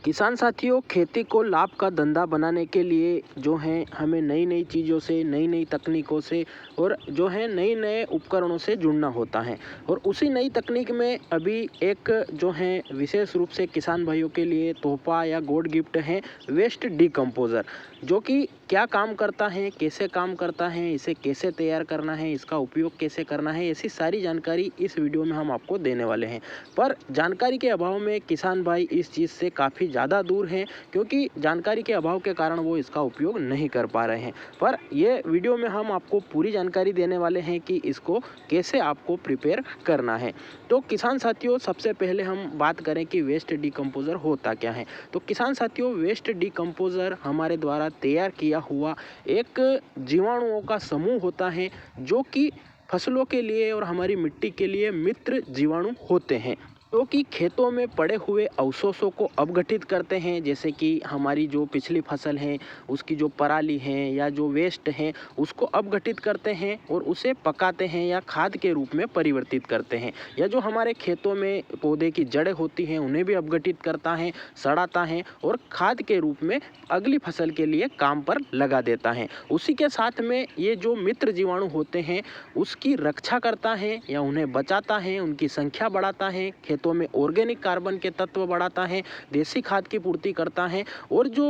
किसान साथियों, खेती को लाभ का धंधा बनाने के लिए जो है हमें नई नई चीज़ों से, नई नई तकनीकों से और जो है नए नए उपकरणों से जुड़ना होता है। और उसी नई तकनीक में अभी एक जो है विशेष रूप से किसान भाइयों के लिए तोहफा या गॉड गिफ्ट है वेस्ट डिकम्पोज़र, जो कि क्या काम करता है, कैसे काम करता है, इसे कैसे तैयार करना है, इसका उपयोग कैसे करना है, ऐसी सारी जानकारी इस वीडियो में हम आपको देने वाले हैं। पर जानकारी के अभाव में किसान भाई इस चीज़ से काफ़ी ज़्यादा दूर हैं, क्योंकि जानकारी के अभाव के कारण वो इसका उपयोग नहीं कर पा रहे हैं। पर ये वीडियो में हम आपको पूरी जानकारी देने वाले हैं कि इसको कैसे आपको प्रिपेयर करना है। तो किसान साथियों, सबसे पहले हम बात करें कि वेस्ट डिकम्पोज़र होता क्या है। तो किसान साथियों, वेस्ट डिकम्पोज़र हमारे द्वारा तैयार किया हुआ एक जीवाणुओं का समूह होता है, जो कि फसलों के लिए और हमारी मिट्टी के लिए मित्र जीवाणु होते हैं, जो कि खेतों में पड़े हुए अवशेषों को अपघटित करते हैं। जैसे कि हमारी जो पिछली फसल है, उसकी जो पराली है या जो वेस्ट है, उसको अपघटित करते हैं और उसे पकाते हैं या खाद के रूप में परिवर्तित करते हैं। या जो हमारे खेतों में पौधे की जड़ें होती हैं, उन्हें भी अपघटित करता है, सड़ाता है और खाद के रूप में अगली फसल के लिए काम पर लगा देता है। उसी के साथ में ये जो मित्र जीवाणु होते हैं, उसकी रक्षा करता है या उन्हें बचाता है, उनकी संख्या बढ़ाता है, खेतों में ऑर्गेनिक कार्बन के तत्व बढ़ाता है, देसी खाद की पूर्ति करता है और जो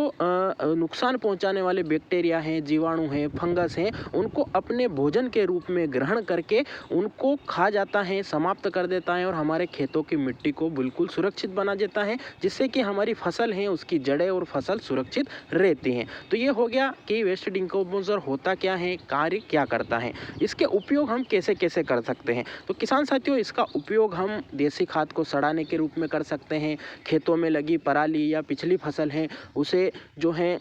नुकसान पहुंचाने वाले बैक्टीरिया हैं, जीवाणु हैं, फंगस हैं, उनको अपने भोजन के रूप में ग्रहण करके उनको खा जाता है, समाप्त कर देता है और हमारे खेतों की मिट्टी को बिल्कुल सुरक्षित बना देता है, जिससे कि हमारी फसल है उसकी जड़ें और फसल सुरक्षित रहती हैं। तो ये हो गया कि वेस्ट डिकम्पोज़र होता क्या है, कार्य क्या करता है, इसके उपयोग हम कैसे कैसे कर सकते हैं। तो किसान साथियों, इसका उपयोग हम देसी खाद को सड़ाने के रूप में कर सकते हैं। खेतों में लगी पराली या पिछली फसल है, उसे जो है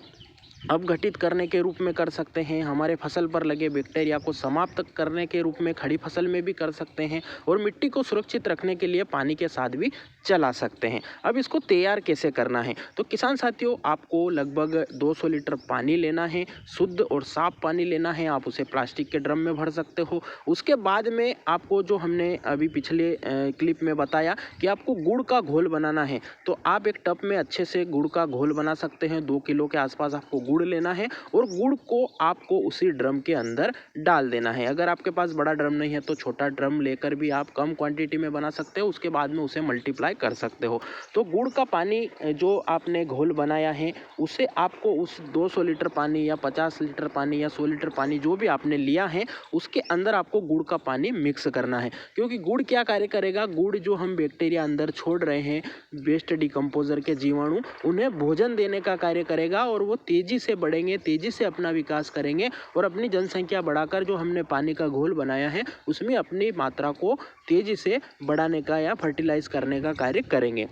अपघटित करने के रूप में कर सकते हैं। हमारे फसल पर लगे बैक्टीरिया को समाप्त करने के रूप में खड़ी फसल में भी कर सकते हैं और मिट्टी को सुरक्षित रखने के लिए पानी के साथ भी चला सकते हैं। अब इसको तैयार कैसे करना है, तो किसान साथियों, आपको लगभग 200 लीटर पानी लेना है, शुद्ध और साफ पानी लेना है। आप उसे प्लास्टिक के ड्रम में भर सकते हो। उसके बाद में आपको जो हमने अभी पिछले क्लिप में बताया कि आपको गुड़ का घोल बनाना है, तो आप एक टब में अच्छे से गुड़ का घोल बना सकते हैं। 2 किलो के आसपास आपको गुड़ लेना है और गुड़ को आपको उसी ड्रम के अंदर डाल देना है। अगर आपके पास बड़ा ड्रम नहीं है तो छोटा ड्रम लेकर भी आप कम क्वांटिटी में बना सकते हो, उसके बाद में उसे मल्टीप्लाई कर सकते हो। तो गुड़ का पानी जो आपने घोल बनाया है, उसे आपको उस 200 लीटर पानी या 50 लीटर पानी या 100 लीटर पानी जो भी आपने लिया है, उसके अंदर आपको गुड़ का पानी मिक्स करना है। क्योंकि गुड़ क्या कार्य करेगा, गुड़ जो हम बैक्टीरिया अंदर छोड़ रहे हैं, वेस्ट डिकम्पोज़र के जीवाणु, उन्हें भोजन देने का कार्य करेगा और वो तेजी से बढ़ेंगे, तेजी से अपना विकास करेंगे और अपनी जनसंख्या बढ़ाकर जो हमने पानी का घोल बनाया है, उसमें अपनी मात्रा को तेजी से बढ़ाने का या फर्टिलाइज करने का कार्य करेंगे।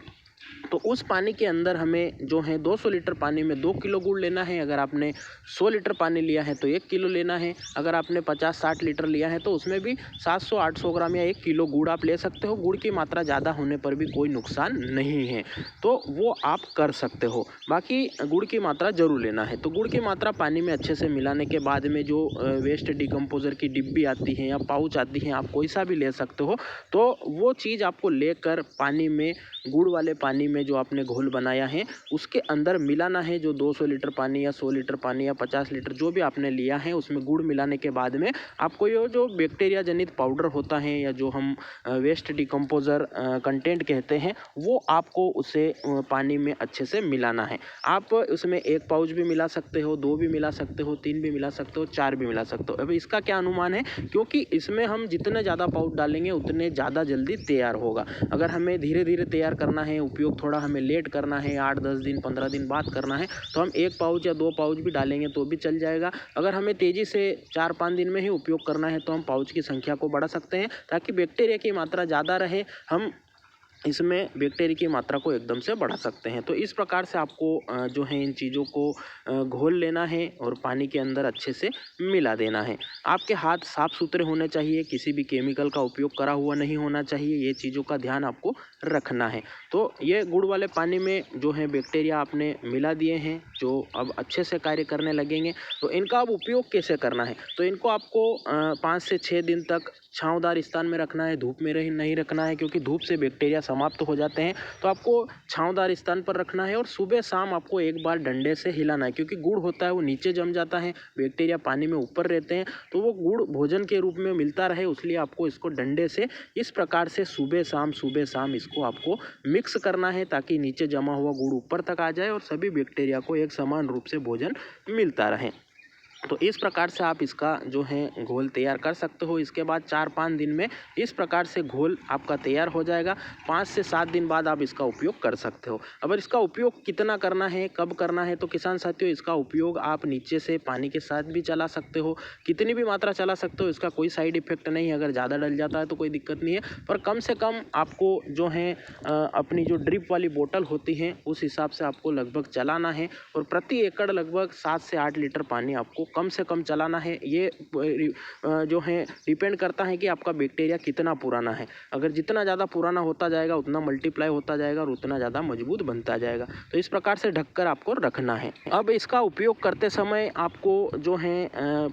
तो उस पानी के अंदर हमें जो है 200 लीटर पानी में 2 किलो गुड़ लेना है। अगर आपने 100 लीटर पानी लिया है तो 1 किलो लेना है। अगर आपने 50-60 लीटर लिया है तो उसमें भी 700-800 ग्राम या 1 किलो गुड़ आप ले सकते हो। गुड़ की मात्रा ज़्यादा होने पर भी कोई नुकसान नहीं है, तो वो आप कर सकते हो। बाकी गुड़ की मात्रा ज़रूर लेना है। तो गुड़ की मात्रा पानी में अच्छे से मिलाने के बाद में जो वेस्ट डिकम्पोज़र की डिब्बी आती है या पाउच आती है, आप कोई सा भी ले सकते हो। तो वो चीज़ आपको लेकर पानी में, गुड़ वाले पानी में जो आपने घोल बनाया है उसके अंदर मिलाना है। जो 200 लीटर पानी या 100 लीटर पानी या 50 लीटर जो भी आपने लिया है, उसमें गुड़ मिलाने के बाद में आपको ये जो बैक्टीरिया जनित पाउडर होता है या जो हम वेस्ट डिकम्पोज़र कंटेंट कहते हैं, वो आपको उसे पानी में अच्छे से मिलाना है। आप उसमें 1 पाउच भी मिला सकते हो, 2 भी मिला सकते हो, 3 भी मिला सकते हो, 4 भी मिला सकते हो। अब इसका क्या अनुमान है, क्योंकि इसमें हम जितने ज़्यादा पाउच डालेंगे उतने ज़्यादा जल्दी तैयार होगा। अगर हमें धीरे धीरे तैयार करना है, उपयोग थोड़ा हमें लेट करना है, 8-10 दिन 15 दिन बाद करना है, तो हम 1 पाउच या 2 पाउच भी डालेंगे तो भी चल जाएगा। अगर हमें तेज़ी से 4-5 दिन में ही उपयोग करना है तो हम पाउच की संख्या को बढ़ा सकते हैं, ताकि बैक्टीरिया की मात्रा ज़्यादा रहे। हम इसमें बैक्टीरिया की मात्रा को एकदम से बढ़ा सकते हैं। तो इस प्रकार से आपको जो है इन चीज़ों को घोल लेना है और पानी के अंदर अच्छे से मिला देना है। आपके हाथ साफ सुथरे होने चाहिए, किसी भी केमिकल का उपयोग करा हुआ नहीं होना चाहिए। ये चीज़ों का ध्यान आपको रखना है। तो ये गुड़ वाले पानी में जो है बैक्टीरिया आपने मिला दिए हैं, जो अब अच्छे से कार्य करने लगेंगे। तो इनका अब उपयोग कैसे करना है, तो इनको आपको 5 से 6 दिन तक छांवदार स्थान में रखना है, धूप में नहीं रखना है, क्योंकि धूप से बैक्टीरिया समाप्त हो जाते हैं। तो आपको छांवदार स्थान पर रखना है और सुबह शाम आपको एक बार डंडे से हिलाना है, क्योंकि गुड़ होता है वो नीचे जम जाता है, बैक्टीरिया पानी में ऊपर रहते हैं, तो वो गुड़ भोजन के रूप में मिलता रहे, इसलिए आपको इसको डंडे से इस प्रकार से सुबह शाम इसको आपको मिक्स करना है, ताकि नीचे जमा हुआ गुड़ ऊपर तक आ जाए और सभी बैक्टीरिया को एक समान रूप से भोजन मिलता रहे। तो इस प्रकार से आप इसका जो है घोल तैयार कर सकते हो। इसके बाद 4-5 दिन में इस प्रकार से घोल आपका तैयार हो जाएगा। 5 से 7 दिन बाद आप इसका उपयोग कर सकते हो। अगर इसका उपयोग कितना करना है, कब करना है, तो किसान साथियों इसका उपयोग आप नीचे से पानी के साथ भी चला सकते हो, कितनी भी मात्रा चला सकते हो, इसका कोई साइड इफेक्ट नहीं है। अगर ज़्यादा डल जाता है तो कोई दिक्कत नहीं है, पर कम से कम आपको जो है अपनी जो ड्रिप वाली बोतल होती है उस हिसाब से आपको लगभग चलाना है, और प्रति एकड़ लगभग 7 से 8 लीटर पानी आपको कम से कम चलाना है। ये जो है डिपेंड करता है कि आपका बैक्टीरिया कितना पुराना है। अगर जितना ज़्यादा पुराना होता जाएगा उतना मल्टीप्लाई होता जाएगा और उतना ज़्यादा मजबूत बनता जाएगा। तो इस प्रकार से ढककर आपको रखना है। अब इसका उपयोग करते समय आपको जो है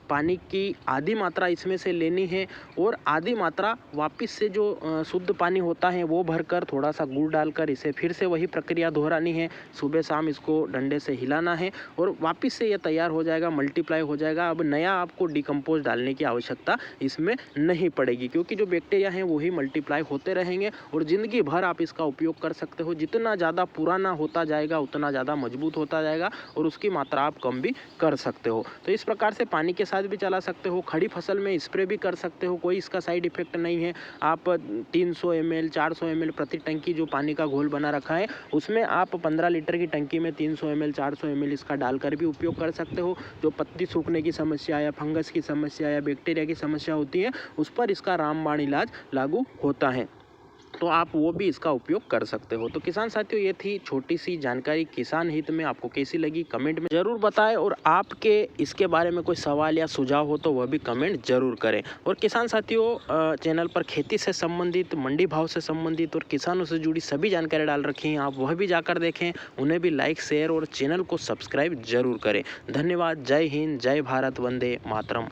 पानी की आधी मात्रा इसमें से लेनी है, और आधी मात्रा वापस से जो शुद्ध पानी होता है वो भरकर थोड़ा सा गुड़ डालकर इसे फिर से वही प्रक्रिया दोहरानी है। सुबह शाम इसको डंडे से हिलाना है और वापस से ये तैयार हो जाएगा, मल्टीप्लाई हो जाएगा। अब नया आपको डिकम्पोज डालने की आवश्यकता इसमें नहीं पड़ेगी, क्योंकि जो बैक्टीरिया हैं वही मल्टीप्लाई होते रहेंगे और ज़िंदगी भर आप इसका उपयोग कर सकते हो। जितना ज़्यादा पुराना होता जाएगा उतना ज़्यादा मजबूत होता जाएगा और उसकी मात्रा आप कम भी कर सकते हो। तो इस प्रकार से पानी के साथ भी चला सकते हो, खड़ी फसल में स्प्रे भी कर सकते हो, कोई इसका साइड इफेक्ट नहीं है। आप 300 ml 400 ml प्रति टंकी जो पानी का घोल बना रखा है उसमें आप 15 लीटर की टंकी में 300 ml 400 ml इसका डालकर भी उपयोग कर सकते हो। जो पत्ती सूखने की समस्या या फंगस की समस्या या बैक्टीरिया की समस्या होती है उस पर इसका रामबाण इलाज लागू होता है, तो आप वो भी इसका उपयोग कर सकते हो। तो किसान साथियों ये थी छोटी सी जानकारी किसान हित में। आपको कैसी लगी कमेंट में ज़रूर बताएं, और आपके इसके बारे में कोई सवाल या सुझाव हो तो वह भी कमेंट जरूर करें। और किसान साथियों चैनल पर खेती से संबंधित, मंडी भाव से संबंधित और किसानों से जुड़ी सभी जानकारी डाल रखी हैं, आप वह भी जाकर देखें, उन्हें भी लाइक शेयर और चैनल को सब्सक्राइब जरूर करें। धन्यवाद। जय हिंद, जय भारत, वंदे मातरम।